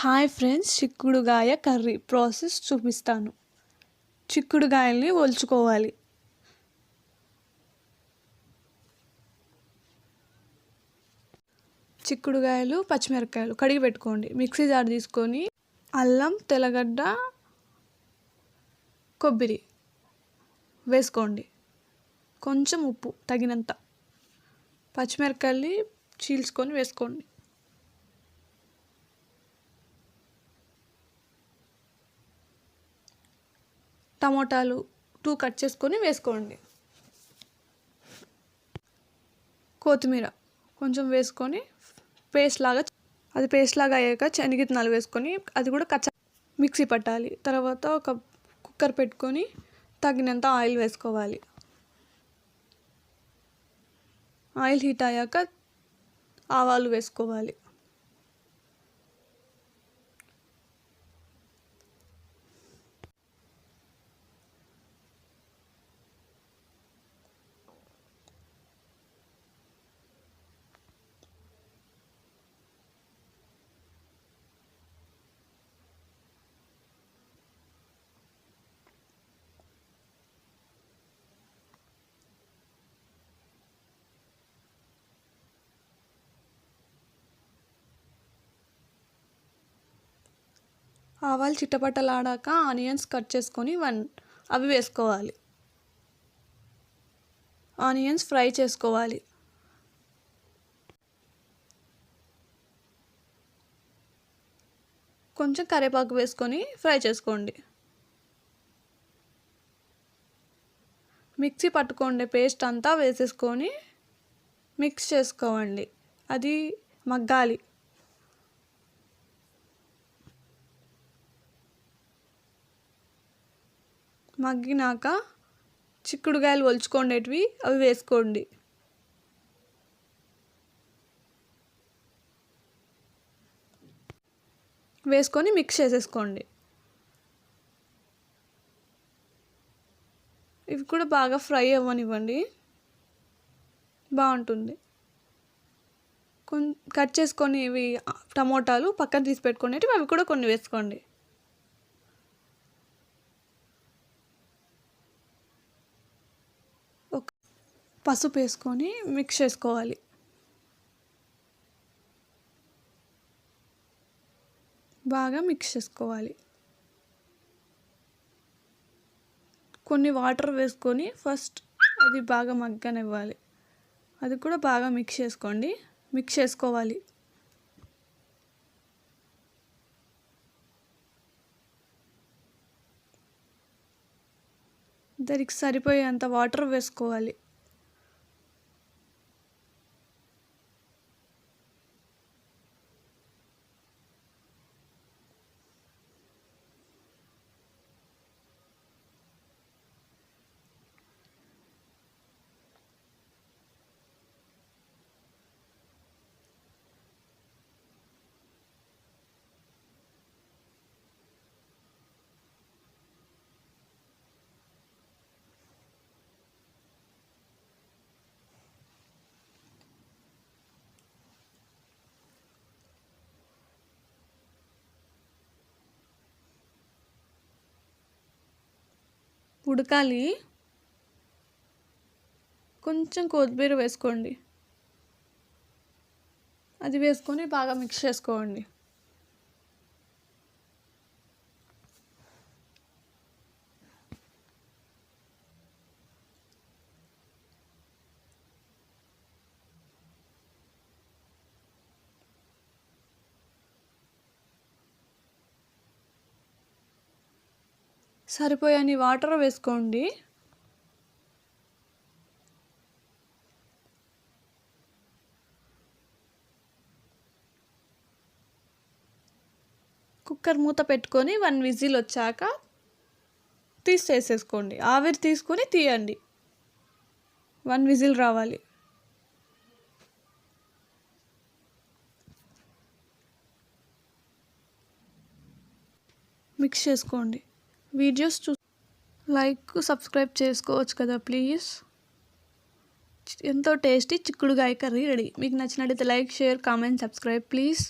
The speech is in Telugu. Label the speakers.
Speaker 1: హాయ్ ఫ్రెండ్స్, చిక్కుడుగాయ కర్రీ ప్రాసెస్ చూపిస్తాను. చిక్కుడుగాయల్ని ఒలుచుకోవాలి. చిక్కుడుగాయలు, పచ్చిమిరపకాయలు కడిగి పెట్టుకోండి. మిక్సీ జార్ తీసుకొని అల్లం, తెల్లగడ్డ, కొబ్బరి వేసుకోండి. కొంచెం ఉప్పు తగినంత. పచ్చిమిరపకాయల్ని చీల్చుకొని వేసుకోండి. టమోటాలు 2 కట్ చేసుకొని వేసుకోండి. కొత్తిమీర కొంచెం వేసుకొని పేస్ట్ లాగా అయ్యాక శనగిత్తనాలు వేసుకొని అది కూడా మిక్సీ పట్టాలి. తర్వాత ఒక కుక్కర్ పెట్టుకొని తగినంత ఆయిల్ వేసుకోవాలి. ఆయిల్ హీట్ అయ్యాక ఆవాలు వేసుకోవాలి. ఆవాలు చిట్టపట్టలాడాక ఆనియన్స్ కట్ చేసుకొని అవి వేసుకోవాలి. ఆనియన్స్ ఫ్రై చేసుకోవాలి. కొంచెం కరివేపాకు వేసుకొని ఫ్రై చేసుకోండి. మిక్సీ పట్టుకోండి. పేస్ట్ అంతా వేసేసుకొని మిక్స్ చేసుకోండి. అది మగ్గాలి. మగ్గినాక చిక్కుడుగాయలు ఒలుచుకోండేటివి అవి వేసుకోండి. వేసుకొని మిక్స్ చేసేసుకోండి. ఇవి కూడా బాగా ఫ్రై అవ్వనివ్వండి, బాగుంటుంది. కట్ చేసుకొని ఇవి టమోటాలు పక్కన తీసి పెట్టుకునేటివి అవి కూడా కొన్ని వేసుకోండి. పసుపు వేసుకొని మిక్స్ చేసుకోవాలి. బాగా మిక్స్ చేసుకోవాలి. కొన్ని వాటర్ వేసుకొని ఫస్ట్ అది బాగా మగ్గనివ్వాలి. అది కూడా బాగా మిక్స్ చేసుకోవాలి. దానికి సరిపోయేంత వాటర్ వేసుకోవాలి. ఉడకాలి. కొంచెం కొత్తిమీర వేసుకోండి. అది వేసుకొని బాగా మిక్స్ చేసుకోండి. సరిపోయని వాటర్ వేసుకోండి. కుక్కర్ మూత పెట్టుకొని 1 విజిల్ వచ్చాక తీసేసుకోండి. ఆవిరి తీసుకొని తీయండి. 1 విజిల్ రావాలి. మిక్స్ చేసుకోండి. వీడియోస్ లైక్ సబ్స్క్రైబ్ చేసుకోవచ్చు కదా ప్లీజ్. ఎంతో టేస్టీ చిక్కుడుగాయ కర్రీ రెడీ. మీకు నచ్చినట్లయితే like, share, comment, subscribe please.